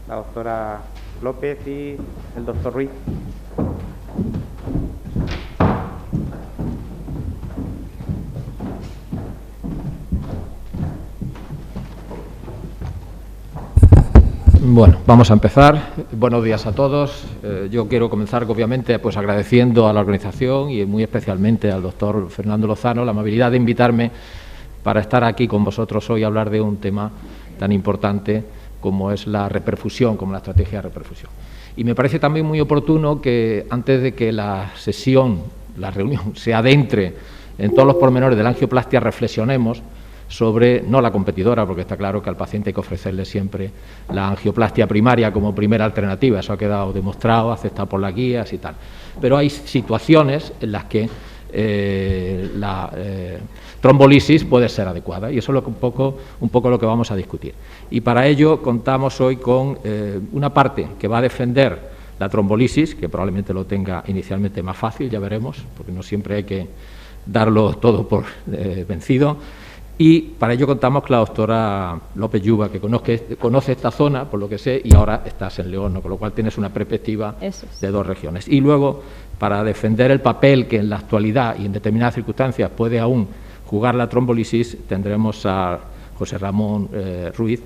la doctora López y el doctor Ruiz. Bueno, vamos a empezar. Buenos días a todos. Yo quiero comenzar, obviamente, pues agradeciendo a la organización y muy especialmente al doctor Fernando Lozano la amabilidad de invitarme para estar aquí con vosotros hoy a hablar de un tema tan importante como es la reperfusión, como la estrategia de reperfusión. Y me parece también muy oportuno que antes de que la sesión, la reunión, se adentre en todos los pormenores de la angioplastia, reflexionemos sobre, no la competidora, porque está claro que al paciente hay que ofrecerle siempre la angioplastia primaria como primera alternativa, eso ha quedado demostrado, aceptado por las guías y tal. Pero hay situaciones en las que la trombolisis puede ser adecuada y eso es un poco lo que vamos a discutir. Y para ello contamos hoy con una parte que va a defender la trombolisis, que probablemente lo tenga inicialmente más fácil, ya veremos, porque no siempre hay que darlo todo por vencido. Y para ello contamos con la doctora López Yuba, que conoce esta zona, por lo que sé, y ahora estás en León, ¿no? Con lo cual tienes una perspectiva de dos regiones. Y luego, para defender el papel que en la actualidad y en determinadas circunstancias puede aún jugar la trombolisis, tendremos a José Ramón Ruiz,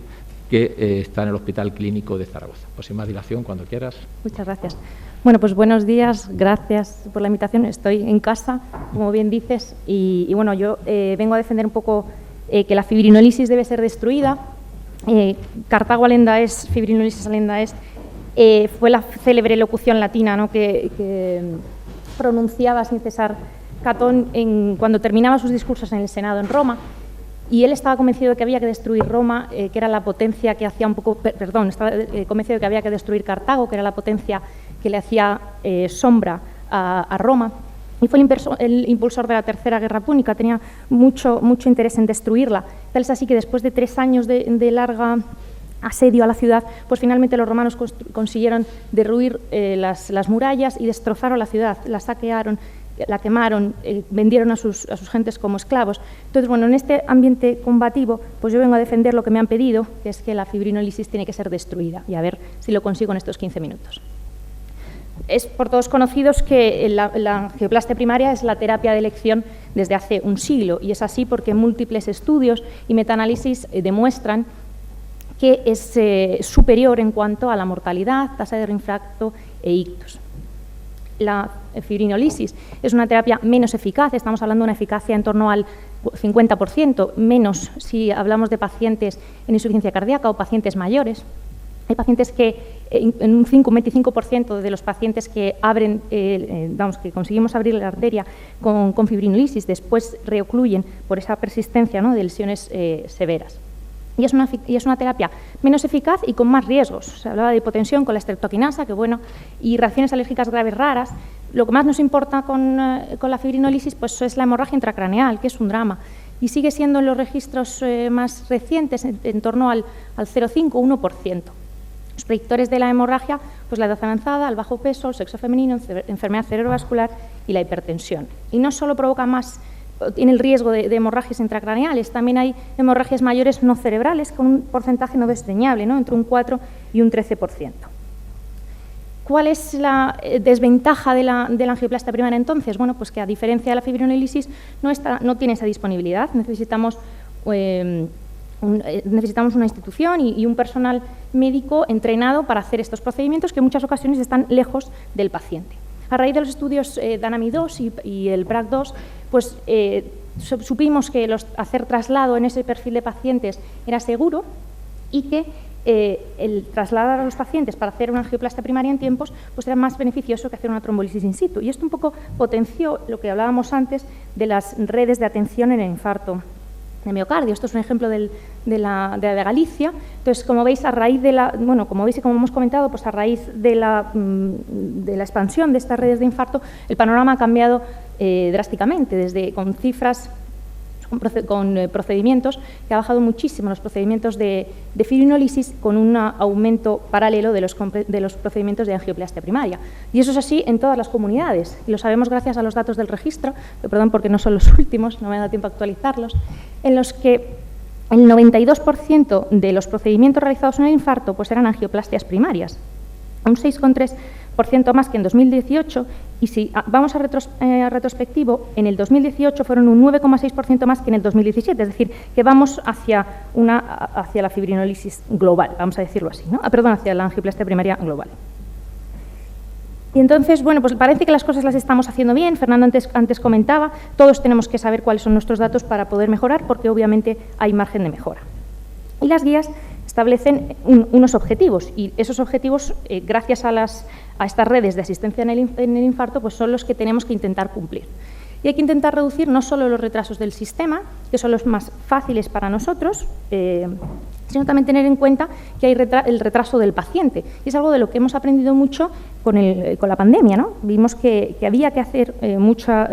que está en el Hospital Clínico de Zaragoza. Pues sin más dilación, cuando quieras. Muchas gracias. Bueno, pues buenos días, gracias por la invitación. Estoy en casa, como bien dices, y bueno, yo vengo a defender un poco que la fibrinolisis debe ser destruida. Cartago alenda est, fibrinolisis alenda est, fue la célebre locución latina, ¿no?, que pronunciaba sin cesar Catón cuando terminaba sus discursos en el Senado en Roma. Y él estaba convencido de que había que destruir Roma, que era la potencia que hacía un poco... Perdón, estaba convencido de que había que destruir Cartago, que era la potencia que le hacía sombra a Roma. Y fue el impulsor de la Tercera Guerra Púnica, tenía mucho interés en destruirla. Tal es así que después de 3 años de larga asedio a la ciudad, pues finalmente los romanos consiguieron derruir las murallas y destrozaron la ciudad, la saquearon, la quemaron, vendieron a sus gentes como esclavos. Entonces, bueno, en este ambiente combativo, pues yo vengo a defender lo que me han pedido, que es que la fibrinolisis tiene que ser destruida, y a ver si lo consigo en estos 15 minutos. Es por todos conocidos que la angioplastia primaria es la terapia de elección desde hace un siglo, y es así porque múltiples estudios y metaanálisis demuestran que es superior en cuanto a la mortalidad, tasa de reinfarto e ictus. La fibrinolisis es una terapia menos eficaz, estamos hablando de una eficacia en torno al 50%, menos si hablamos de pacientes en insuficiencia cardíaca o pacientes mayores. Hay pacientes que, en un 25% de los pacientes que abren, que conseguimos abrir la arteria con fibrinolisis, después reocluyen por esa persistencia, ¿no?, de lesiones severas. Y es una terapia menos eficaz y con más riesgos. Se hablaba de hipotensión con la estreptoquinasa, que bueno, y reacciones alérgicas graves raras. Lo que más nos importa con la fibrinolisis, pues, es la hemorragia intracraneal, que es un drama. Y sigue siendo en los registros más recientes en torno al 0,5-1%. Los predictores de la hemorragia, pues la edad avanzada, el bajo peso, el sexo femenino, enfermedad cerebrovascular y la hipertensión. Y no solo provoca tiene el riesgo de hemorragias intracraneales, también hay hemorragias mayores no cerebrales con un porcentaje no desdeñable, ¿no?, entre un 4 y un 13%. ¿Cuál es la desventaja de la angioplastia primaria entonces? Bueno, pues que a diferencia de la fibrinolisis no tiene esa disponibilidad. Necesitamos una institución y un personal médico entrenado para hacer estos procedimientos que en muchas ocasiones están lejos del paciente. A raíz de los estudios DANAMI-2 y el BRAC2, pues supimos que hacer traslado en ese perfil de pacientes era seguro y que el trasladar a los pacientes para hacer una angioplastia primaria en tiempos pues era más beneficioso que hacer una trombolisis in situ. Y esto un poco potenció lo que hablábamos antes de las redes de atención en el infarto de miocardio. Esto es un ejemplo de Galicia. Entonces, como veis, a raíz como hemos comentado, pues a raíz de la expansión de estas redes de infarto, el panorama ha cambiado drásticamente, con cifras, con procedimientos que ha bajado muchísimo los procedimientos de fibrinolisis, con un aumento paralelo de los procedimientos de angioplastia primaria. Y eso es así en todas las comunidades, y lo sabemos gracias a los datos del registro, perdón porque no son los últimos, no me ha dado tiempo a actualizarlos, en los que el 92% de los procedimientos realizados en el infarto pues eran angioplastias primarias, un 6,3% más que en 2018, y si vamos a retrospectivo, en el 2018 fueron un 9,6% más que en el 2017, es decir, que vamos hacia la fibrinólisis global, vamos a decirlo así, ¿no? Hacia la angioplastia primaria global. Y entonces, bueno, pues parece que las cosas las estamos haciendo bien. Fernando antes comentaba, todos tenemos que saber cuáles son nuestros datos para poder mejorar, porque obviamente hay margen de mejora. Y las guías establecen unos objetivos, y esos objetivos, gracias a estas redes de asistencia en el infarto, pues son los que tenemos que intentar cumplir. Y hay que intentar reducir no solo los retrasos del sistema, que son los más fáciles para nosotros, sino también tener en cuenta que hay el retraso del paciente. Y es algo de lo que hemos aprendido mucho con la pandemia, ¿no? Vimos que había que hacer mucha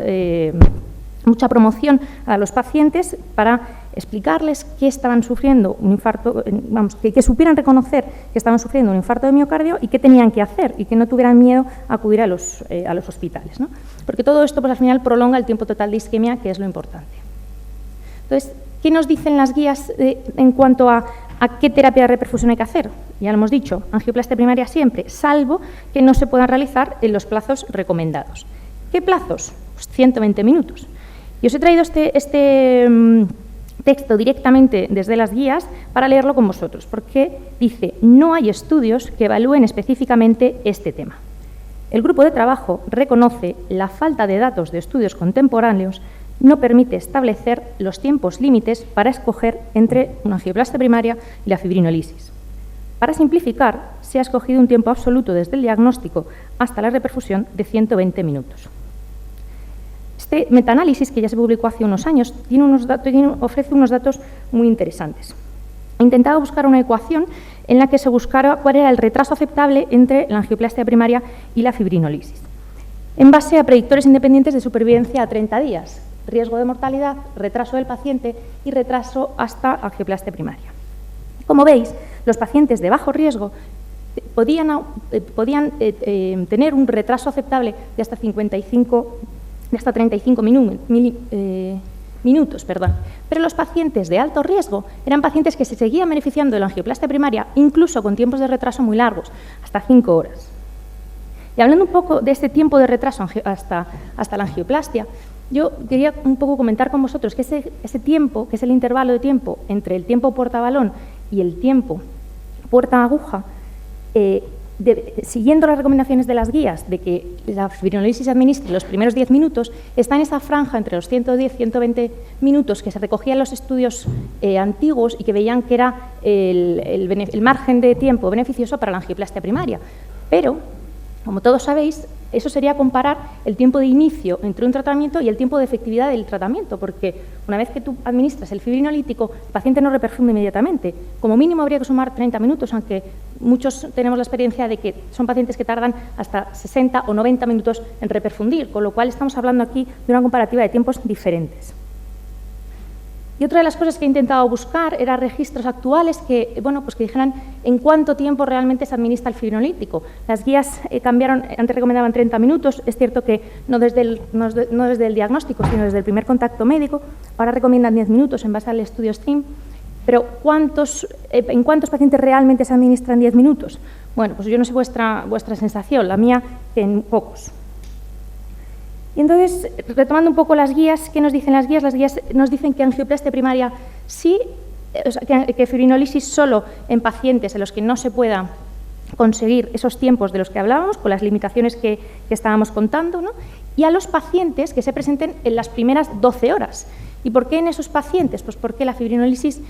promoción a los pacientes para explicarles que estaban sufriendo un infarto, que supieran reconocer que estaban sufriendo un infarto de miocardio y qué tenían que hacer, y que no tuvieran miedo a acudir a los hospitales, ¿no? Porque todo esto pues, al final prolonga el tiempo total de isquemia, que es lo importante. Entonces, ¿qué nos dicen las guías en cuanto a qué terapia de reperfusión hay que hacer? Ya lo hemos dicho, angioplastia primaria siempre, salvo que no se puedan realizar en los plazos recomendados. ¿Qué plazos? Pues 120 minutos. Y os he traído este texto directamente desde las guías para leerlo con vosotros, porque dice: no hay estudios que evalúen específicamente este tema. El grupo de trabajo reconoce la falta de datos de estudios contemporáneos, no permite establecer los tiempos límites para escoger entre una angioplastia primaria y la fibrinólisis. Para simplificar, se ha escogido un tiempo absoluto desde el diagnóstico hasta la reperfusión de 120 minutos. Este metaanálisis, que ya se publicó hace unos años, ofrece unos datos muy interesantes. He intentado buscar una ecuación en la que se buscara cuál era el retraso aceptable entre la angioplastia primaria y la fibrinólisis, en base a predictores independientes de supervivencia a 30 días, riesgo de mortalidad, retraso del paciente y retraso hasta angioplastia primaria. Como veis, los pacientes de bajo riesgo podían tener un retraso aceptable de hasta 35 minutos, pero los pacientes de alto riesgo eran pacientes que se seguían beneficiando de la angioplastia primaria, incluso con tiempos de retraso muy largos, hasta 5 horas. Y hablando un poco de este tiempo de retraso hasta la angioplastia, yo quería un poco comentar con vosotros que ese tiempo, que es el intervalo de tiempo entre el tiempo puerta-balón y el tiempo puerta-aguja, siguiendo las recomendaciones de las guías de que la fibrinólisis se administre los primeros 10 minutos, está en esa franja entre los 110 y 120 minutos que se recogía en los estudios antiguos y que veían que era el margen de tiempo beneficioso para la angioplastia primaria. Pero, como todos sabéis, eso sería comparar el tiempo de inicio entre un tratamiento y el tiempo de efectividad del tratamiento, porque una vez que tú administras el fibrinolítico, el paciente no reperfunde inmediatamente. Como mínimo habría que sumar 30 minutos, aunque muchos tenemos la experiencia de que son pacientes que tardan hasta 60 o 90 minutos en reperfundir, con lo cual estamos hablando aquí de una comparativa de tiempos diferentes. Y otra de las cosas que he intentado buscar era registros actuales que dijeran en cuánto tiempo realmente se administra el fibrinolítico. Las guías cambiaron, antes recomendaban 30 minutos, es cierto que no desde el diagnóstico, sino desde el primer contacto médico, ahora recomiendan 10 minutos en base al estudio STEAM, pero ¿en cuántos pacientes realmente se administran 10 minutos? Bueno, pues yo no sé vuestra sensación, la mía que en pocos. Y entonces, retomando un poco las guías, ¿qué nos dicen las guías? Las guías nos dicen que angioplastia primaria sí, que fibrinólisis solo en pacientes en los que no se pueda conseguir esos tiempos de los que hablábamos, con las limitaciones que estábamos contando, ¿no? Y a los pacientes que se presenten en las primeras 12 horas. ¿Y por qué en esos pacientes? Pues porque la fibrinólisis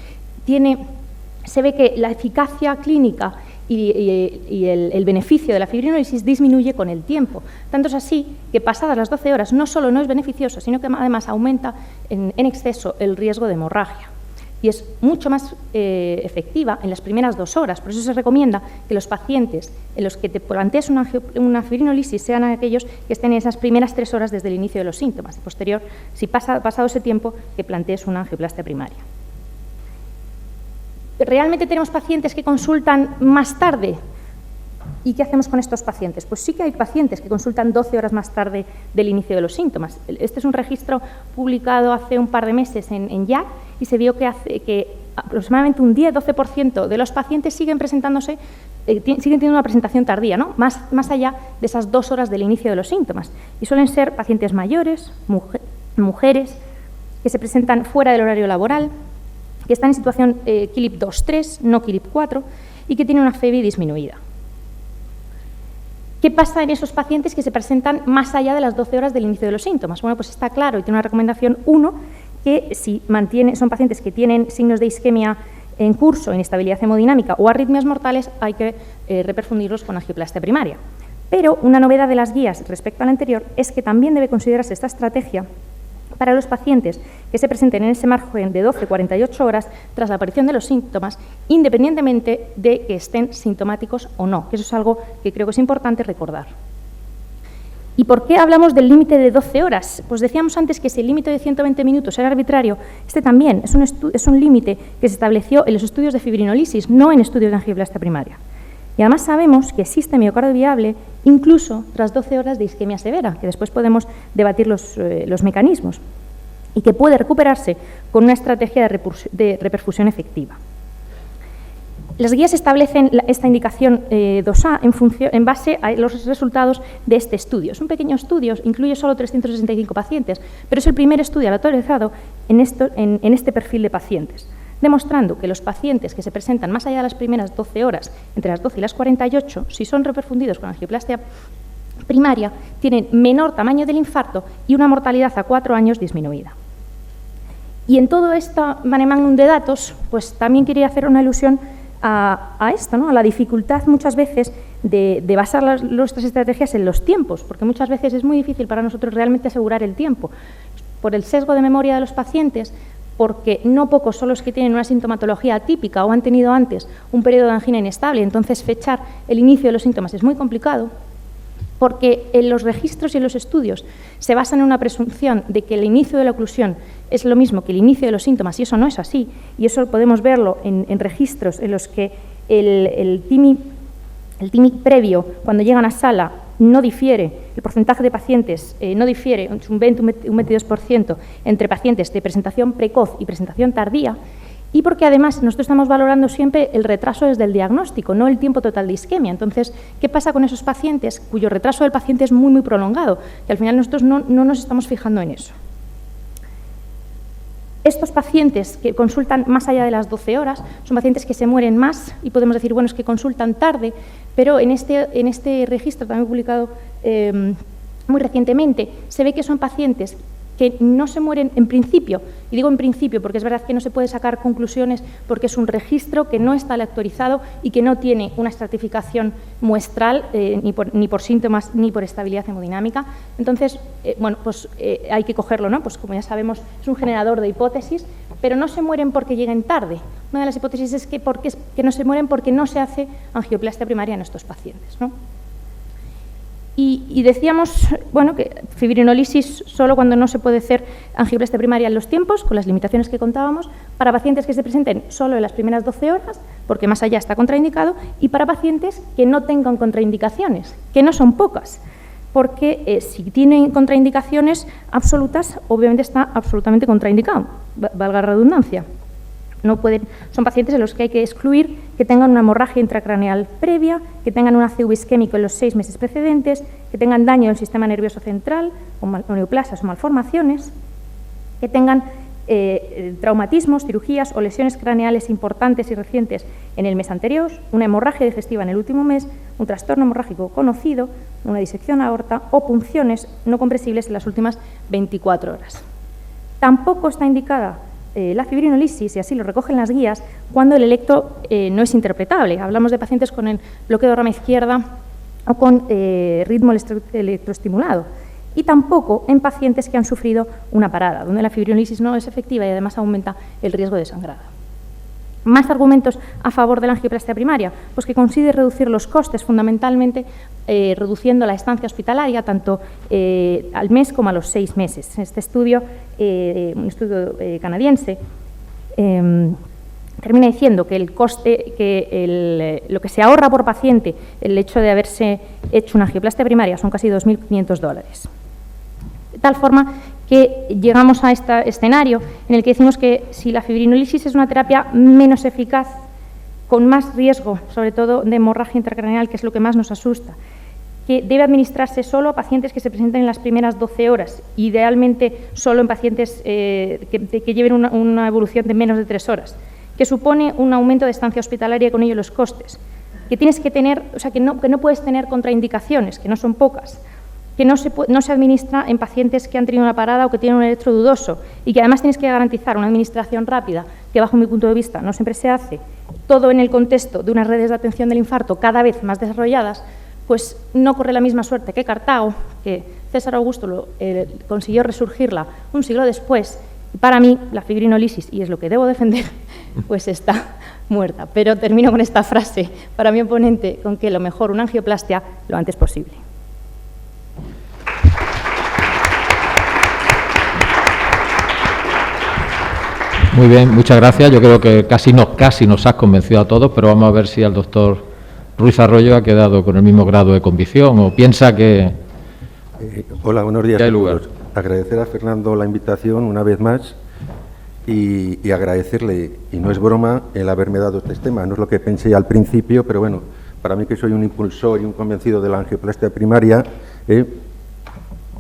se ve que la eficacia clínica y el beneficio de la fibrinólisis disminuye con el tiempo. Tanto es así que pasadas las 12 horas no solo no es beneficioso, sino que además aumenta en exceso el riesgo de hemorragia. Y es mucho más efectiva en las primeras 2 horas. Por eso se recomienda que los pacientes en los que te plantees una fibrinólisis sean aquellos que estén en esas primeras 3 horas desde el inicio de los síntomas. Y posterior, si pasado ese tiempo, que plantees una angioplastia primaria. ¿Realmente tenemos pacientes que consultan más tarde? ¿Y qué hacemos con estos pacientes? Pues sí que hay pacientes que consultan 12 horas más tarde del inicio de los síntomas. Este es un registro publicado hace un par de meses en JACC y se vio que aproximadamente un 10-12% de los pacientes siguen presentándose, siguen teniendo una presentación tardía, ¿no? Más allá de esas 2 horas del inicio de los síntomas. Y suelen ser pacientes mayores, mujeres, que se presentan fuera del horario laboral, que están en situación KILIP 2-3, no KILIP 4, y que tienen una FEBI disminuida. ¿Qué pasa en esos pacientes que se presentan más allá de las 12 horas del inicio de los síntomas? Bueno, pues está claro y tiene una recomendación 1, que si son pacientes que tienen signos de isquemia en curso, inestabilidad hemodinámica o arritmias mortales, hay que reperfundirlos con angioplastia primaria. Pero una novedad de las guías respecto a la anterior es que también debe considerarse esta estrategia para los pacientes que se presenten en ese margen de 12-48 horas tras la aparición de los síntomas, independientemente de que estén sintomáticos o no, que eso es algo que creo que es importante recordar. ¿Y por qué hablamos del límite de 12 horas? Pues decíamos antes que si el límite de 120 minutos era arbitrario, este también es un límite que se estableció en los estudios de fibrinolisis, no en estudios de angioplastia primaria. Y además sabemos que existe miocardio viable incluso tras 12 horas de isquemia severa, que después podemos debatir los mecanismos, y que puede recuperarse con una estrategia de reperfusión efectiva. Las guías establecen esta indicación 2A en base a los resultados de este estudio. Es un pequeño estudio, incluye solo 365 pacientes, pero es el primer estudio autorizado en este perfil de pacientes, demostrando que los pacientes que se presentan más allá de las primeras 12 horas, entre las 12 y las 48, si son reperfundidos con angioplastia primaria, tienen menor tamaño del infarto y una mortalidad a 4 años disminuida. Y en todo este mare magnum de datos, pues también quería hacer una alusión a esto, ¿no? A la dificultad muchas veces de basar nuestras estrategias en los tiempos, porque muchas veces es muy difícil para nosotros realmente asegurar el tiempo. Por el sesgo de memoria de los pacientes, porque no pocos son los que tienen una sintomatología atípica o han tenido antes un periodo de angina inestable, entonces fechar el inicio de los síntomas es muy complicado, porque en los registros y en los estudios se basan en una presunción de que el inicio de la oclusión es lo mismo que el inicio de los síntomas, y eso no es así, y eso podemos verlo en registros en los que el TIMI previo, cuando llegan a sala, no difiere, el porcentaje de pacientes no difiere, un 20, un 22% entre pacientes de presentación precoz y presentación tardía, y porque además nosotros estamos valorando siempre el retraso desde el diagnóstico, no el tiempo total de isquemia. Entonces, ¿qué pasa con esos pacientes cuyo retraso del paciente es muy, muy prolongado? Que al final nosotros no nos estamos fijando en eso. Estos pacientes que consultan más allá de las 12 horas son pacientes que se mueren más y podemos decir, bueno, es que consultan tarde, pero en este registro también publicado muy recientemente se ve que son pacientes que no se mueren en principio, y digo en principio porque es verdad que no se puede sacar conclusiones porque es un registro que no está lectorizado y que no tiene una estratificación muestral ni por síntomas ni por estabilidad hemodinámica. Entonces, bueno, pues hay que cogerlo, ¿no? Pues como ya sabemos, es un generador de hipótesis, pero no se mueren porque lleguen tarde. Una de las hipótesis es que no se mueren porque no se hace angioplastia primaria en estos pacientes, ¿no? Y decíamos, bueno, que fibrinolisis solo cuando no se puede hacer angioplastia primaria en los tiempos, con las limitaciones que contábamos, para pacientes que se presenten solo en las primeras 12 horas, porque más allá está contraindicado, y para pacientes que no tengan contraindicaciones, que no son pocas, porque si tienen contraindicaciones absolutas, obviamente está absolutamente contraindicado, valga la redundancia. Son pacientes en los que hay que excluir que tengan una hemorragia intracraneal previa, que tengan un ACV isquémico en los 6 meses precedentes, que tengan daño del sistema nervioso central, o neoplasias o malformaciones, que tengan traumatismos, cirugías o lesiones craneales importantes y recientes en el mes anterior, una hemorragia digestiva en el último mes, un trastorno hemorrágico conocido, una disección aorta o punciones no compresibles en las últimas 24 horas. Tampoco está indicada la fibrinolisis, y así lo recogen las guías, cuando el electro no es interpretable. Hablamos de pacientes con el bloqueo de rama izquierda o con ritmo electroestimulado. Y tampoco en pacientes que han sufrido una parada, donde la fibrinolisis no es efectiva y además aumenta el riesgo de sangrado. Más argumentos a favor de la angioplastia primaria, pues que consigue reducir los costes, fundamentalmente reduciendo la estancia hospitalaria tanto al mes como a los 6 meses. En este estudio, un estudio canadiense, termina diciendo que el coste, lo que se ahorra por paciente el hecho de haberse hecho una angioplastia primaria son casi $2.500. De tal forma que llegamos a este escenario en el que decimos que si la fibrinólisis es una terapia menos eficaz, con más riesgo, sobre todo de hemorragia intracraneal, que es lo que más nos asusta, que debe administrarse solo a pacientes que se presenten en las primeras 12 horas, idealmente solo en pacientes que lleven una evolución de menos de 3 horas, que supone un aumento de estancia hospitalaria y con ello los costes, que tienes que tener, o sea, que no puedes tener contraindicaciones, que no son pocas, que no se administra en pacientes que han tenido una parada o que tienen un electro dudoso y que además tienes que garantizar una administración rápida, que bajo mi punto de vista no siempre se hace, todo en el contexto de unas redes de atención del infarto cada vez más desarrolladas, pues no corre la misma suerte que Cartago, que César Augusto consiguió resurgirla un siglo después. Y para mí, la fibrinólisis, y es lo que debo defender, pues está muerta. Pero termino con esta frase para mi oponente, con que lo mejor una angioplastia lo antes posible. Muy bien, muchas gracias. Yo creo que casi nos has convencido a todos, pero vamos a ver si el doctor Ruiz Arroyo ha quedado con el mismo grado de convicción o piensa que... Hola, buenos días. Hay lugar. Agradecer a Fernando la invitación una vez más y agradecerle, y no es broma, el haberme dado este tema. No es lo que pensé al principio, pero bueno, para mí que soy un impulsor y un convencido de la angioplastia primaria,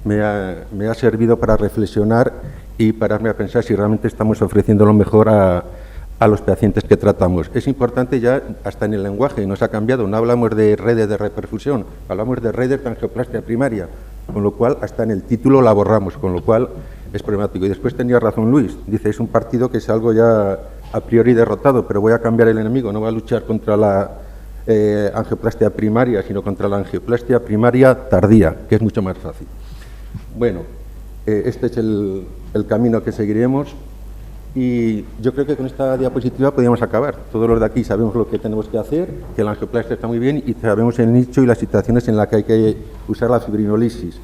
me ha servido para reflexionar y pararme a pensar si realmente estamos ofreciendo lo mejor a los pacientes que tratamos. Es importante ya, hasta en el lenguaje, nos ha cambiado, no hablamos de redes de reperfusión, hablamos de redes de angioplastia primaria, con lo cual hasta en el título la borramos, con lo cual es problemático. Y después tenía razón Luis, dice, es un partido que es algo ya a priori derrotado, pero voy a cambiar el enemigo, no voy a luchar contra la angioplastia primaria, sino contra la angioplastia primaria tardía, que es mucho más fácil. Bueno, este es el camino que seguiremos. Y yo creo que con esta diapositiva podríamos acabar. Todos los de aquí sabemos lo que tenemos que hacer, que la angioplastia está muy bien y sabemos el nicho y las situaciones en las que hay que usar la fibrinólisis.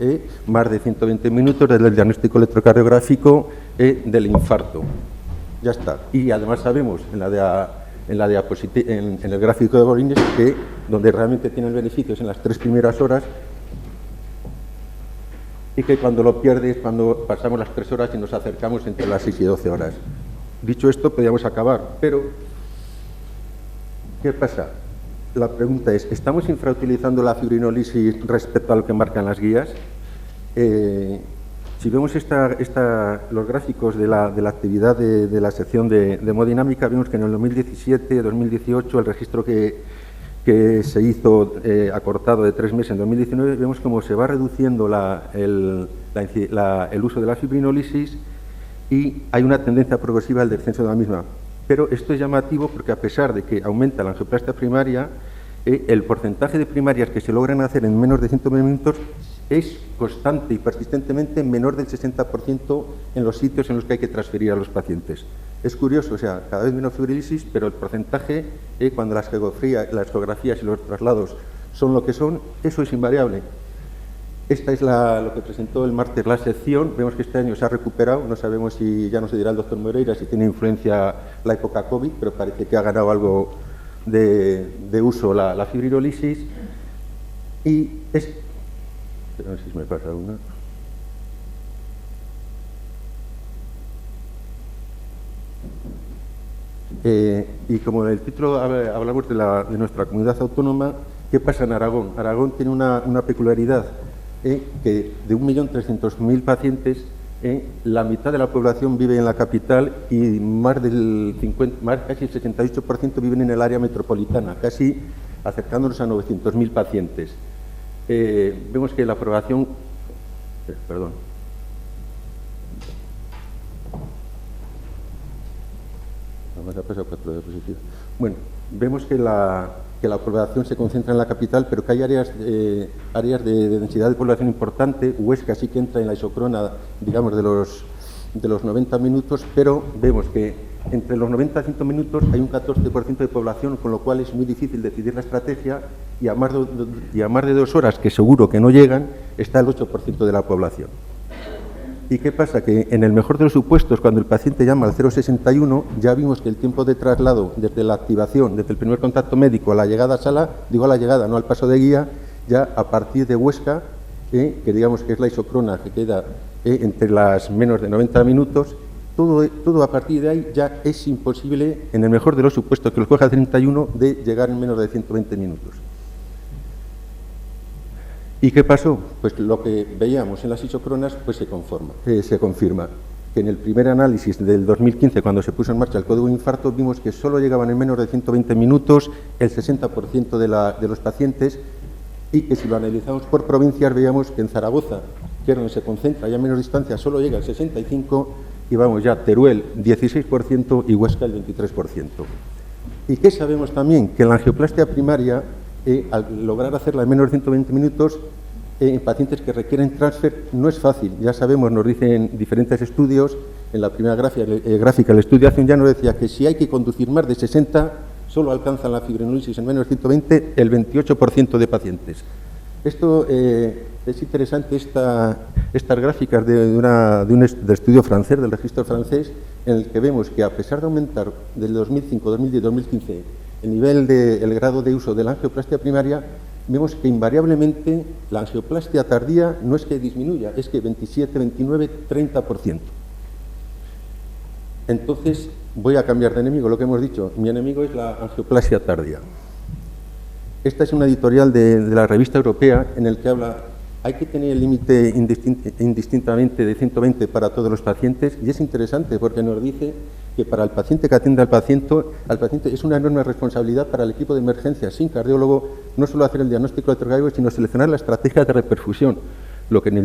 Más de 120 minutos desde el diagnóstico electrocardiográfico del infarto. Ya está. Y además sabemos en el gráfico de Bolines que donde realmente tienen beneficios en las 3 primeras horas y que cuando lo pierdes, cuando pasamos las 3 horas y nos acercamos entre las 6 y 12 horas. Dicho esto, podríamos acabar, pero ¿qué pasa? La pregunta es, ¿estamos infrautilizando la fibrinólisis respecto a lo que marcan las guías? Si vemos los gráficos de la actividad de la sección de hemodinámica, vemos que en el 2017, 2018, el registro que se hizo acortado de 3 meses en 2019, vemos cómo se va reduciendo el uso de la fibrinólisis y hay una tendencia progresiva al descenso de la misma. Pero esto es llamativo porque a pesar de que aumenta la angioplastia primaria, el porcentaje de primarias que se logran hacer en menos de 120 minutos es constante y persistentemente menor del 60% en los sitios en los que hay que transferir a los pacientes. Es curioso, o sea, cada vez menos fibrinólisis, pero el porcentaje, cuando las ecografías y los traslados son lo que son, eso es invariable. Esta es lo que presentó el martes la sección. Vemos que este año se ha recuperado, no sabemos si, ya nos dirá el doctor Moreira, si tiene influencia la época COVID, pero parece que ha ganado algo de uso la fibrinólisis. Y es... No sé si me pasa una... y como en el título hablamos de nuestra comunidad autónoma, ¿qué pasa en Aragón? Aragón tiene una peculiaridad, que de 1.300.000 pacientes, la mitad de la población vive en la capital y casi el 68% viven en el área metropolitana, casi acercándonos a 900.000 pacientes. Vemos que la aprobación... Bueno, vemos que la población se concentra en la capital, pero que hay áreas de densidad de población importante. Huesca sí que entra en la isocrona, digamos, de los 90 minutos, pero vemos que entre los 90 y 100 minutos hay un 14% de población, con lo cual es muy difícil decidir la estrategia y a más de 2 horas, que seguro que no llegan, está el 8% de la población. ¿Y qué pasa? Que en el mejor de los supuestos, cuando el paciente llama al 061, ya vimos que el tiempo de traslado desde la activación, desde el primer contacto médico a la llegada a sala, digo a la llegada, no al paso de guía, ya a partir de Huesca, que digamos que es la isocrona que queda entre las menos de 90 minutos, todo a partir de ahí ya es imposible, en el mejor de los supuestos, que los coja 31, de llegar en menos de 120 minutos. ¿Y qué pasó? Pues lo que veíamos en las isocronas pues se confirma. Que en el primer análisis del 2015, cuando se puso en marcha el código de infarto, vimos que solo llegaban en menos de 120 minutos el 60% de los pacientes, y que si lo analizamos por provincias veíamos que en Zaragoza, que es donde se concentra ya menos distancia, solo llega el 65%, y vamos ya, Teruel 16% y Huesca el 23%. ¿Y qué sabemos también? Que la angioplastia primaria, al lograr hacerla en menos de 120 minutos, en pacientes que requieren transfer no es fácil. Ya sabemos, nos dicen diferentes estudios, en la primera gráfica el estudio hace un ya nos decía que si hay que conducir más de 60, solo alcanzan la fibrinolisis en menos de 120 el 28% de pacientes. Esto es interesante, estas gráficas de estudio francés, del registro francés, en el que vemos que a pesar de aumentar del 2005, 2010, 2015 el nivel el grado de uso de la angioplastia primaria, vemos que invariablemente la angioplastia tardía no es que disminuya, es que 27, 29, 30%. Entonces, voy a cambiar de enemigo, lo que hemos dicho. Mi enemigo es la angioplastia tardía. Esta es una editorial de la revista europea en el que habla, hay que tener el límite indistintamente de 120 para todos los pacientes, y es interesante porque nos dice que para el paciente que atiende al paciente es una enorme responsabilidad para el equipo de emergencia sin cardiólogo no solo hacer el diagnóstico electrocardiograma, sino seleccionar la estrategia de reperfusión. Lo que en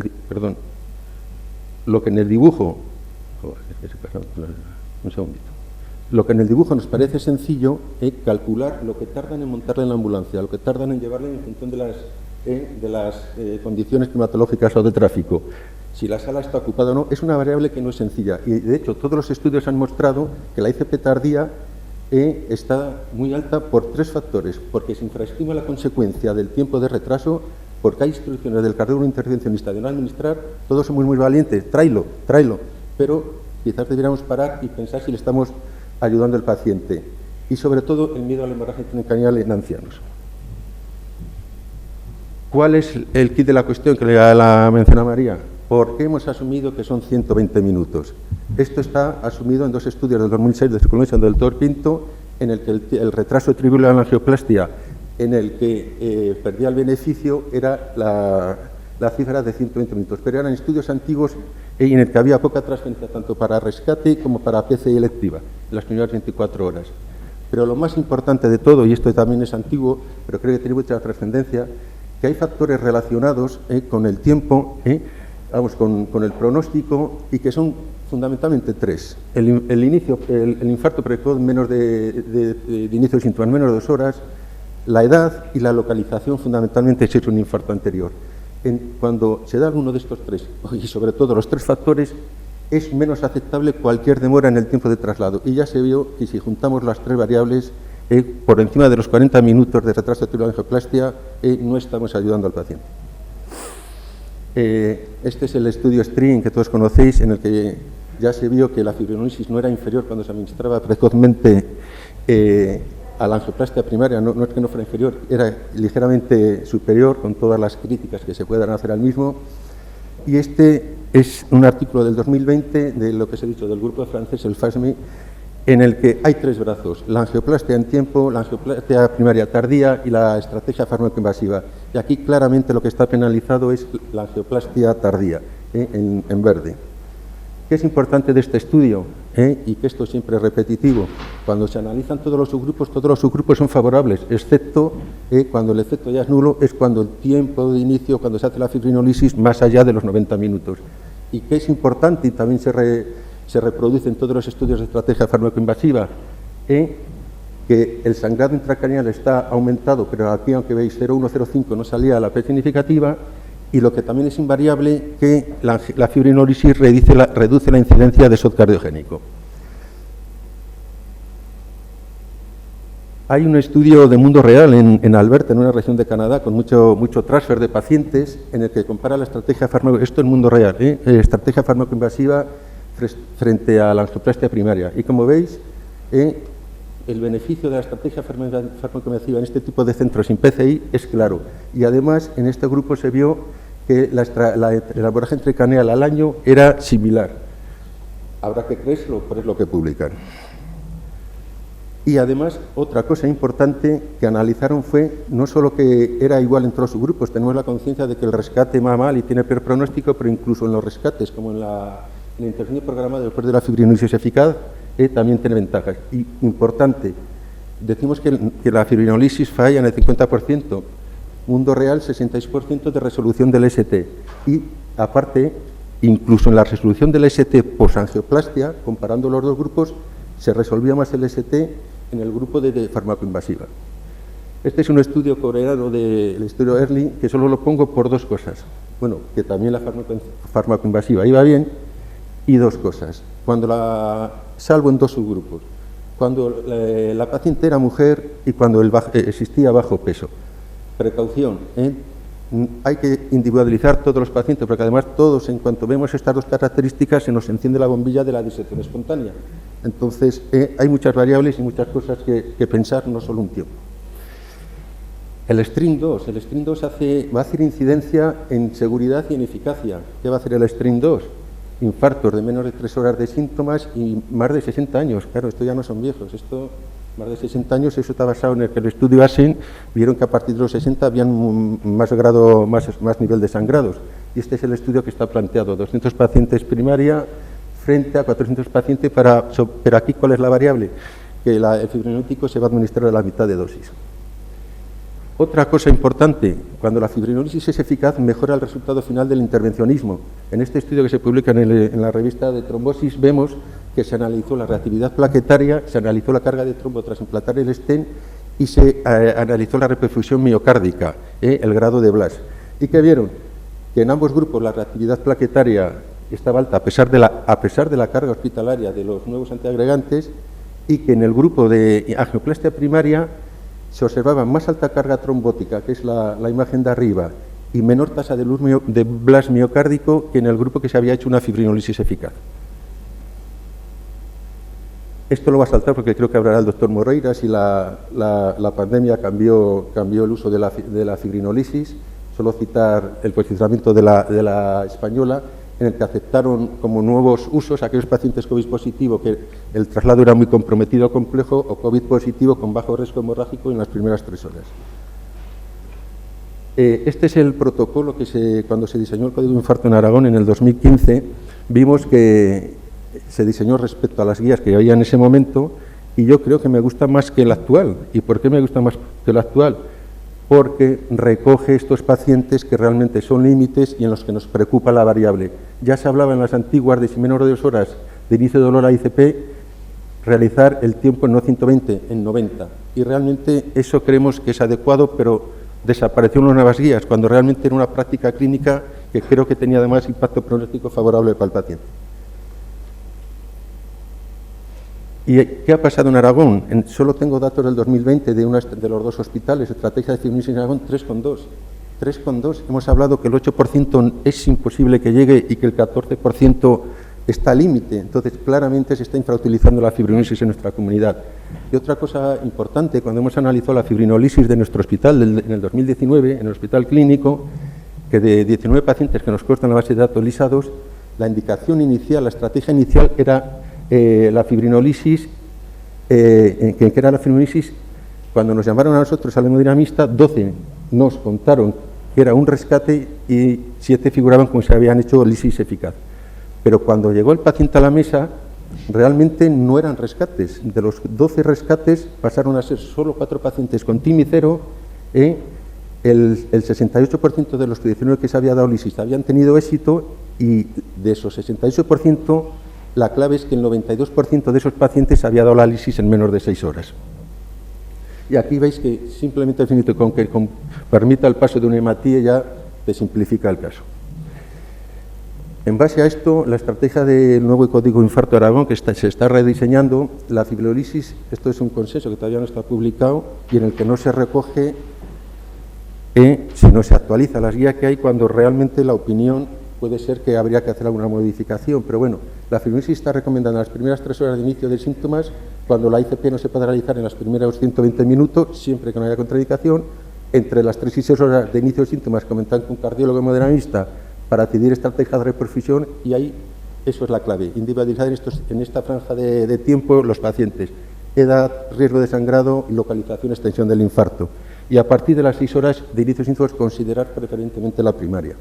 el dibujo nos parece sencillo es calcular lo que tardan en montarle en la ambulancia, lo que tardan en llevarle en función de las condiciones climatológicas o de tráfico. Si la sala está ocupada o no, es una variable que no es sencilla. Y, de hecho, todos los estudios han mostrado que la ICP tardía está muy alta por 3 factores. Porque se infraestima la consecuencia del tiempo de retraso, porque hay instrucciones del cardiólogo intervencionista de no administrar, todos somos muy valientes, tráelo. Pero quizás debiéramos parar y pensar si le estamos ayudando al paciente. Y, sobre todo, el miedo a la hemorragia intracraneal en ancianos. ¿Cuál es el kit de la cuestión que la menciona María? ¿Por qué hemos asumido que son 120 minutos? Esto está asumido en 2 estudios del 2006 de Circunvalación del Doctor Pinto, en el que el retraso atribuible a la angioplastia, en el que perdía el beneficio, era la cifra de 120 minutos. Pero eran estudios antiguos en el que había poca transferencia, tanto para rescate como para PCI electiva, en las primeras 24 horas. Pero lo más importante de todo, y esto también es antiguo, pero creo que tiene mucha trascendencia, que hay factores relacionados con el tiempo, con el pronóstico, y que son fundamentalmente 3. El infarto precoz de inicio de síntomas menos de 2 horas, la edad y la localización, fundamentalmente si es un infarto anterior. Cuando se da alguno de estos 3, y sobre todo los 3 factores, es menos aceptable cualquier demora en el tiempo de traslado. Y ya se vio que si juntamos las 3 variables, por encima de los 40 minutos de retraso de la angioplastia, no estamos ayudando al paciente. Este es el estudio STRING que todos conocéis, en el que ya se vio que la fibrinolisis no era inferior cuando se administraba precozmente a la angioplastia primaria, no es que no fuera inferior, era ligeramente superior, con todas las críticas que se puedan hacer al mismo. Y este es un artículo del 2020 de lo que se ha dicho del grupo francés, el FASMI, en el que hay 3 brazos: la angioplastia en tiempo, la angioplastia primaria tardía y la estrategia fármaco-invasiva. Y aquí claramente lo que está penalizado es la angioplastia tardía, en verde. ¿Qué es importante de este estudio? Y que esto siempre es repetitivo. Cuando se analizan todos los subgrupos son favorables, excepto cuando el efecto ya es nulo, es cuando el tiempo de inicio, cuando se hace la fibrinolisis más allá de los 90 minutos. Y que es importante, y también se reproduce en todos los estudios de estrategia fármaco-invasiva, que el sangrado intracraneal está aumentado, pero aquí, aunque veis 0,105, no salía la P significativa, y lo que también es invariable, que la fibrinolisis reduce la incidencia de shock cardiogénico. Hay un estudio de mundo real en Alberta, en una región de Canadá, con mucho transfer de pacientes, en el que compara la estrategia fármaco, esto es mundo real, estrategia fármaco-invasiva frente a la angioplastia primaria. Y como veis, el beneficio de la estrategia fármaco-invasiva en este tipo de centros sin PCI es claro. Y además, en este grupo se vio que el hemorragia intracraneal al año era similar. Habrá que creérselo, pero es lo que publican. Y además, otra cosa importante que analizaron fue no solo que era igual en todos los grupos, tenemos la conciencia de que el rescate va mal y tiene peor pronóstico, pero incluso en los rescates, como en la intervención programada después de la fibrinolisis eficaz, también tiene ventajas. Y importante, decimos que la fibrinolisis falla en el 50%, mundo real 66% de resolución del ST. Y aparte, incluso en la resolución del ST posangioplastia, comparando los dos grupos, se resolvía más el ST en el grupo de farmacoinvasiva. Este es un estudio coreano del estudio Early, que solo lo pongo por dos cosas. Bueno, que también la farmacoinvasiva iba bien, y dos cosas. Salvo en dos subgrupos. Cuando la paciente era mujer y cuando existía bajo peso. Precaución, hay que individualizar todos los pacientes, porque además todos, en cuanto vemos estas dos características, se nos enciende la bombilla de la disección espontánea. Entonces, hay muchas variables y muchas cosas que pensar, no solo un tiempo. El STRING 2 va a hacer incidencia en seguridad y en eficacia. ¿Qué va a hacer el STRING 2? Infartos de menos de 3 horas de síntomas y más de 60 años. Claro, esto ya no son viejos, esto más de 60 años, eso está basado en el que el estudio ASEN vieron que a partir de los 60 habían más nivel de sangrados. Y este es el estudio que está planteado, 200 pacientes primaria frente a 400 pacientes, pero aquí ¿cuál es la variable? Que el fibrinolítico se va a administrar a la mitad de dosis. Otra cosa importante, cuando la fibrinolisis es eficaz, mejora el resultado final del intervencionismo. En este estudio que se publica en la revista de trombosis, vemos que se analizó la reactividad plaquetaria, se analizó la carga de trombo tras implantar el stent y se analizó la reperfusión miocárdica, el grado de Blas. ¿Y qué vieron? Que en ambos grupos la reactividad plaquetaria estaba alta a pesar de la carga hospitalaria de los nuevos antiagregantes, y que en el grupo de angioplastia primaria se observaba más alta carga trombótica, que es la imagen de arriba, y menor tasa de luz de Blas miocárdico que en el grupo que se había hecho una fibrinolisis eficaz. Esto lo va a saltar porque creo que hablará el doctor Moreira si la pandemia cambió el uso de la fibrinolisis. Solo citar el posicionamiento de la española, en el que aceptaron como nuevos usos aquellos pacientes COVID positivo que el traslado era muy comprometido o complejo, o COVID positivo con bajo riesgo hemorrágico en las primeras 3 horas. Este es el protocolo que cuando se diseñó el Código de Infarto en Aragón en el 2015, vimos que se diseñó respecto a las guías que había en ese momento, y yo creo que me gusta más que el actual. ¿Y por qué me gusta más que el actual? Porque recoge estos pacientes que realmente son límites y en los que nos preocupa la variable. Ya se hablaba en las antiguas de si menos de 2 horas de inicio de dolor a ICP, realizar el tiempo en no 120, en 90. Y realmente eso creemos que es adecuado, pero desapareció en las nuevas guías, cuando realmente era una práctica clínica que creo que tenía además impacto pronóstico favorable para el paciente. ¿Y qué ha pasado en Aragón? Solo tengo datos del 2020 de los dos hospitales, estrategia de fibrinolisis en Aragón, 3,2. 3,2. Hemos hablado que el 8% es imposible que llegue y que el 14% está al límite. Entonces, claramente se está infrautilizando la fibrinolisis en nuestra comunidad. Y otra cosa importante, cuando hemos analizado la fibrinolisis de nuestro hospital en el 2019, en el hospital clínico, que de 19 pacientes que nos constan la base de datos lisados, la indicación inicial, la estrategia inicial era la fibrinolisis, que era la fibrinolisis. Cuando nos llamaron a nosotros al hemodinamista, 12 nos contaron que era un rescate y 7 figuraban como si habían hecho lisis eficaz. Pero cuando llegó el paciente a la mesa, realmente no eran rescates. De los 12 rescates pasaron a ser solo 4 pacientes con TIMI 0. El 68% de los 19 que se había dado lisis habían tenido éxito, y de esos 68%, la clave es que el 92% de esos pacientes había dado la lisis en menos de 6 horas. Y aquí veis que simplemente con que permita el paso de una hematía ya te simplifica el caso. En base a esto, la estrategia del nuevo Código Infarto Aragón, que se está rediseñando, la fibrinolisis, esto es un consenso que todavía no está publicado y en el que no se recoge, sino se actualiza las guías que hay cuando realmente la opinión puede ser que habría que hacer alguna modificación. Pero bueno, la fibrinolisis está recomendando en las primeras 3 horas de inicio de síntomas, cuando la ICP no se puede realizar en las primeros 120 minutos, siempre que no haya contraindicación, entre las 3 y 6 horas de inicio de síntomas que comentan con un cardiólogo hemodinamista para decidir estrategias de reperfusión, y ahí eso es la clave, individualizar en esta franja de tiempo los pacientes, edad, riesgo de sangrado y localización, extensión del infarto. Y a partir de las 6 horas de inicio de síntomas considerar preferentemente la primaria.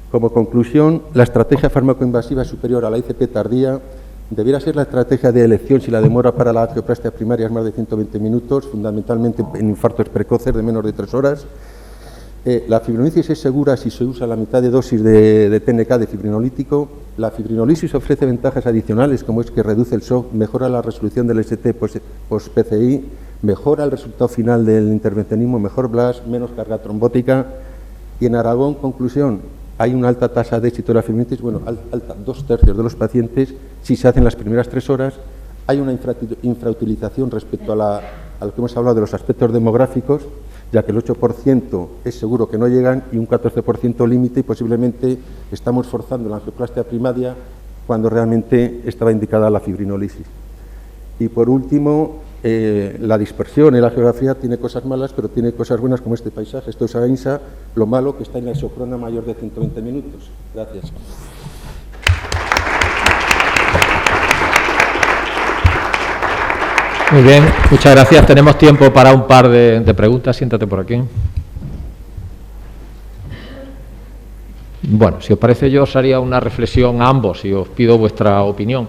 Como conclusión, la estrategia farmacoinvasiva superior a la ICP tardía debiera ser la estrategia de elección si la demora para la angioplastia primaria es más de 120 minutos, fundamentalmente en infartos precoces de menos de 3 horas. La fibrinolisis es segura si se usa la mitad de dosis de TNK de fibrinolítico. La fibrinolisis ofrece ventajas adicionales, como es que reduce el shock, mejora la resolución del ST post-PCI, mejora el resultado final del intervencionismo, mejor BLAS, menos carga trombótica. Y en Aragón, conclusión, hay una alta tasa de éxito de la fibrinolisis, bueno, alta, 2/3 de los pacientes, si se hacen las primeras 3 horas. Hay una infrautilización respecto a lo que hemos hablado de los aspectos demográficos, ya que el 8% es seguro que no llegan y un 14% límite, y posiblemente estamos forzando la angioplastia primaria cuando realmente estaba indicada la fibrinolisis. Y por último, la dispersión en la geografía tiene cosas malas, pero tiene cosas buenas como este paisaje. Esto es Ainsa, lo malo que está en la isocrona mayor de 120 minutos. Gracias. Muy bien, muchas gracias. Tenemos tiempo para un par de preguntas. Siéntate por aquí. Bueno, si os parece, yo os haría una reflexión a ambos y os pido vuestra opinión.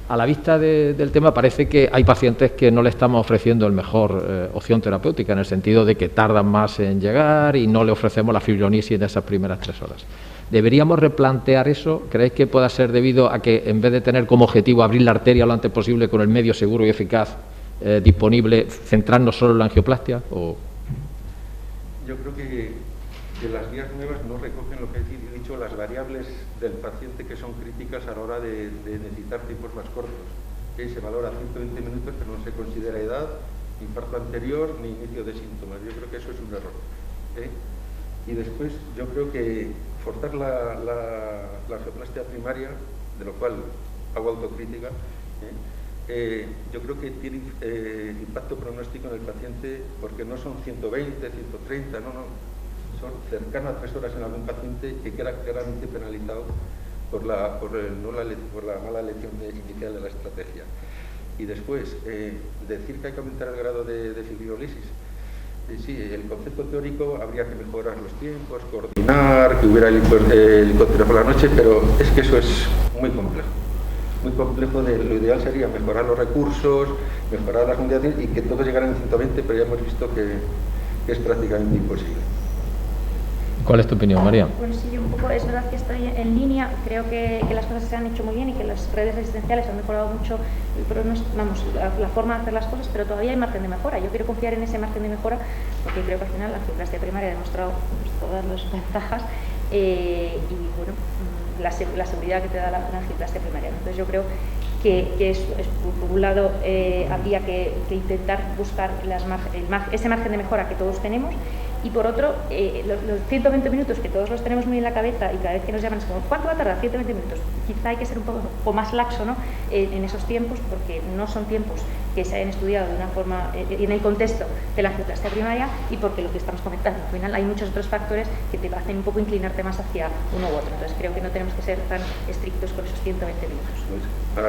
A la vista del tema, parece que hay pacientes que no le estamos ofreciendo el mejor opción terapéutica, en el sentido de que tardan más en llegar y no le ofrecemos la fibrinolisis en esas primeras 3 horas. ¿Deberíamos replantear eso? ¿Creéis que pueda ser debido a que, en vez de tener como objetivo abrir la arteria lo antes posible con el medio seguro y eficaz disponible, centrarnos solo en la angioplastia? ¿O? Yo creo que las guías nuevas no recogen lo que he dicho, las variables del paciente que son críticas a la hora de necesitar tiempos más cortos. Se valora 120 minutos, pero no se considera edad, infarto anterior ni inicio de síntomas. Yo creo que eso es un error. Y después yo creo que forzar la angioplastia primaria, de lo cual hago autocrítica, yo creo que tiene impacto pronóstico en el paciente, porque no son 120, 130, no. Son cercanas a 3 horas en algún paciente que queda claramente penalizado por la mala elección inicial de la estrategia. Y después, decir que hay que aumentar el grado de fibrinolisis. Sí, el concepto teórico habría que mejorar los tiempos, coordinar, que hubiera helicóptero por la noche, pero es que eso es muy complejo. Muy complejo. Lo ideal sería mejorar los recursos, mejorar las unidades y que todos llegaran en 120, pero ya hemos visto que es prácticamente imposible. ¿Cuál es tu opinión, María? Pues sí, un poco, es verdad que estoy en línea. Creo que las cosas se han hecho muy bien y que las redes asistenciales han mejorado mucho la forma de hacer las cosas, pero todavía hay margen de mejora. Yo quiero confiar en ese margen de mejora, porque creo que al final la angioplastia primaria ha demostrado todas las ventajas y bueno, la seguridad que te da la angioplastia primaria. Entonces yo creo que por un lado había que intentar buscar ese margen de mejora que todos tenemos. Y por otro, los 120 minutos, que todos los tenemos muy en la cabeza y cada vez que nos llaman es como, ¿cuánto va a tardar? 120 minutos. Quizá hay que ser un poco más laxo, ¿no? En esos tiempos, porque no son tiempos que se hayan estudiado de una forma en el contexto de la angioplastia primaria, y porque lo que estamos comentando, al final hay muchos otros factores que te hacen un poco inclinarte más hacia uno u otro. Entonces creo que no tenemos que ser tan estrictos con esos 120 minutos. Ahora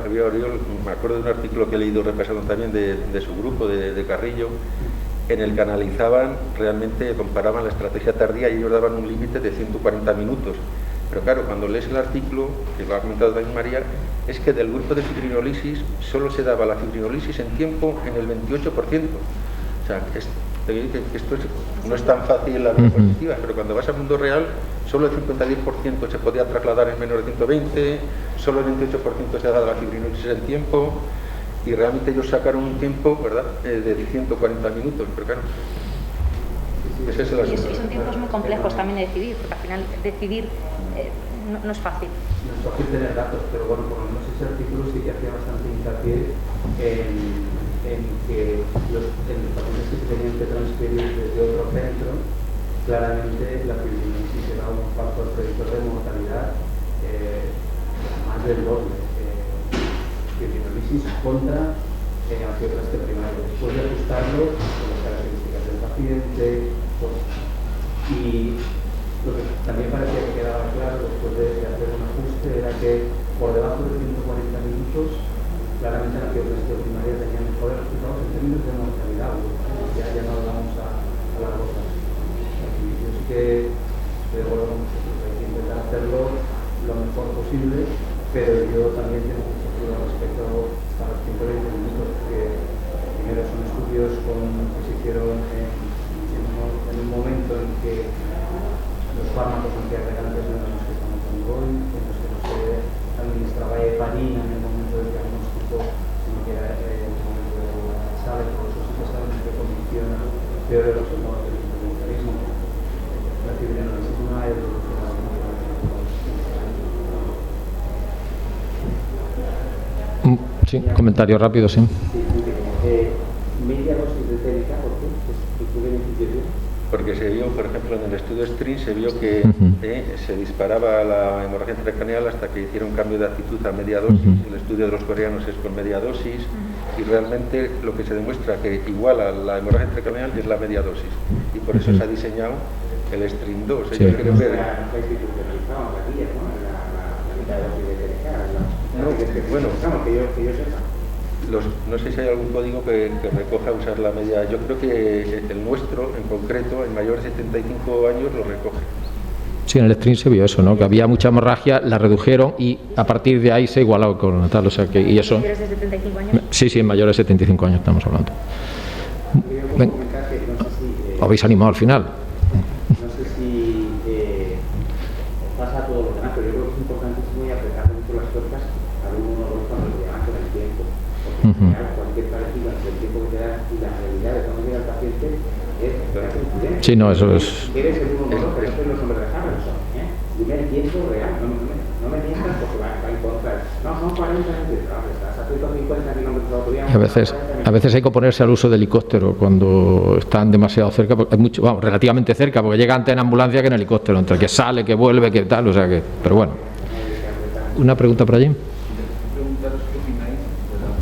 que veo a Oriol, me acuerdo de un artículo que he leído repasando también de su grupo, de Carrillo, en el que analizaban, realmente comparaban la estrategia tardía y ellos daban un límite de 140 minutos. Pero claro, cuando lees el artículo, que lo ha comentado también María, es que del grupo de fibrinolisis solo se daba la fibrinolisis en tiempo en el 28%. O sea, esto no es tan fácil en la diapositiva, pero cuando vas al mundo real, solo el 50-10% se podía trasladar en menos de 120, solo el 28% se daba la fibrinolisis en tiempo. Y realmente ellos sacaron un tiempo, ¿verdad?, de 140 minutos, pero claro, ese es el asunto. Y son tiempos muy complejos también de decidir, porque al final decidir no es fácil. No es fácil tener datos, pero bueno, por lo menos ese artículo sí que hacía bastante hincapié en que los pacientes que se tenían que transferir desde otro centro, claramente la fibrinolisis era un factor predictor de mortalidad más del doble. Fibrinolisis contra angioplastia primaria, después de ajustarlo con las características del paciente. Y lo que también parecía que quedaba claro después de hacer un ajuste era que por debajo de 140 minutos claramente la angioplastia primaria tenía mejores resultados en términos de mortalidad. Ya no hablamos a las cosas. Yo sí que estoy de acuerdo con vosotros, hay que intentar hacerlo lo mejor posible, pero yo también tengo mucho duda respecto a los 120 minutos, porque primero son estudios que se hicieron en un momento en que los fármacos antiagregantes no eran los que estamos dando hoy, en los que no se administraba heparina en el momento del diagnóstico, sino que era en el momento de la sala, y por eso sí que saben que condiciona peor el resultado del intervencionismo. La fibrinolysis no ha evolucionado mucho. Sí, comentario rápido, sí. Media dosis de TNK, ¿por qué? ¿Qué beneficio tiene? Porque se vio, por ejemplo, en el estudio STRING se vio que se disparaba la hemorragia intracraneal hasta que hicieron cambio de actitud a media dosis. El estudio de los coreanos es con media dosis y realmente lo que se demuestra que igual a la hemorragia intracraneal es la media dosis y por eso se ha diseñado el STRING 2. Sí. Ellos quieren ver... Bueno, no sé si hay algún código que recoja usar la media. Yo creo que el nuestro, en concreto, en mayores de 75 años, lo recoge. Sí, en el STRING se vio eso, ¿no? Que había mucha hemorragia, la redujeron y a partir de ahí se igualó con tal, o sea que... ¿Y eso? ¿Mayores de 75 años? Sí, en mayores de 75 años estamos hablando. ¿Habéis animado al final? No sé si pasa a todos los demás, pero yo creo que es importantísimo y apretar mucho las tuercas a uno o dos cuando se llevan con el tiempo. Porque cualquier parecido entre el tiempo que te da y la realidad de cómo llega el paciente es coincidencia. Sí, no, eso es... Quieres el uno o dos, pero esto es los hombres de Harrison. Dime el tiempo real, no me mientas porque va a encontrar. No, son 40 minutos, estás a 150 kilómetros de autoridad. A veces hay que oponerse al uso de helicóptero cuando están demasiado cerca, porque es mucho, vamos, relativamente cerca, porque llega antes en ambulancia que en helicóptero, entre que sale, que vuelve, que tal, o sea que, pero bueno. ¿Una pregunta para allí? Preguntaros qué opináis de la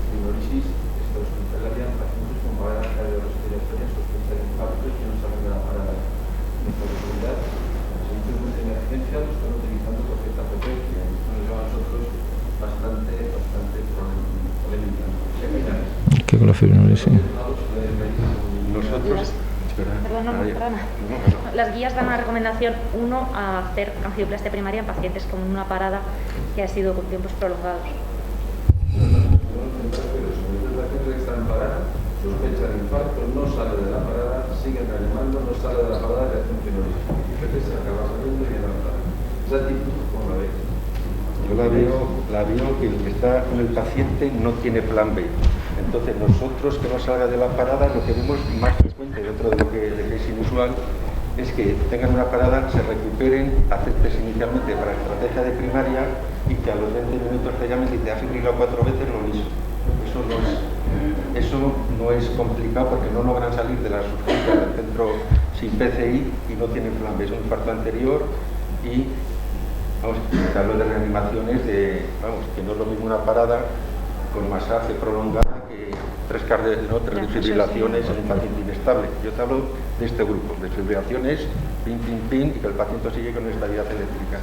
fibrinolysis hospitalaria en pacientes con paradas cardiorrespiratorias sospecha de infarto que no salen de la parada. Nuestra autoridad, los servicios de emergencia lo están utilizando con cierta frecuencia y esto nos lleva a nosotros bastante polémica. ¿Qué opináis? ¿Qué con la fibrinolysis? Nosotros... Perdona. Las guías dan una recomendación, uno, a hacer angioplastia primaria en pacientes con una parada que ha sido con tiempos prolongados. Los pacientes que están en parada, sospechan infarto, no sale de la parada, siguen reanimando, no sale de la parada de acción fibrinolysis. Y veces se acaba saliendo y viene a la parada. Esa actitud, ¿cómo la veis? Yo la veo que el que está con el paciente no tiene plan B. Entonces nosotros que no salga de la parada, lo que vemos más frecuente dentro de lo que es inusual es que tengan una parada, se recuperen, aceptes inicialmente para estrategia de primaria y que a los 20 minutos te llamen y te ha fibrilado 4 veces lo mismo. Eso no es complicado porque no logran salir de las urgencias del centro sin PCI y no tienen plan B. Es un infarto anterior y vamos, te hablo de reanimaciones que no es lo mismo una parada con masaje prolongada que tres desfibrilaciones en un paciente inestable. Yo te hablo de este grupo, desfibrilaciones, pin, y que el paciente sigue con estabilidad eléctrica.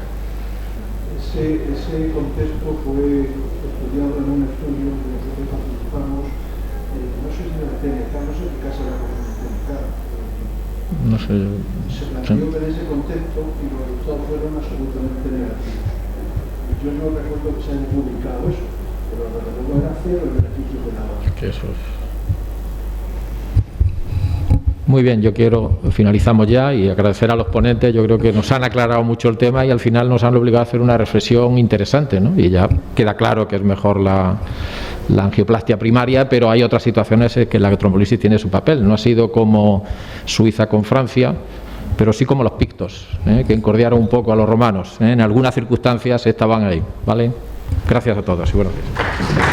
Ese contexto fue estudiado en un estudio que nosotros participamos, no sé si de la TNK, no sé qué casa era con la TNK. No sé. Se planteó en ese contexto y los resultados fueron absolutamente negativos. Yo no recuerdo que se haya publicado eso. Pero desde luego era cero el beneficio de nada. Que eso es. Muy bien, finalizamos ya y agradecer a los ponentes. Yo creo que nos han aclarado mucho el tema y al final nos han obligado a hacer una reflexión interesante, ¿no? Y ya queda claro que es mejor la angioplastia primaria, pero hay otras situaciones en que la trombolisis tiene su papel. No ha sido como Suiza con Francia, pero sí como los pictos, que encordiaron un poco a los romanos. En algunas circunstancias estaban ahí, ¿vale? Gracias a todos y buenos días.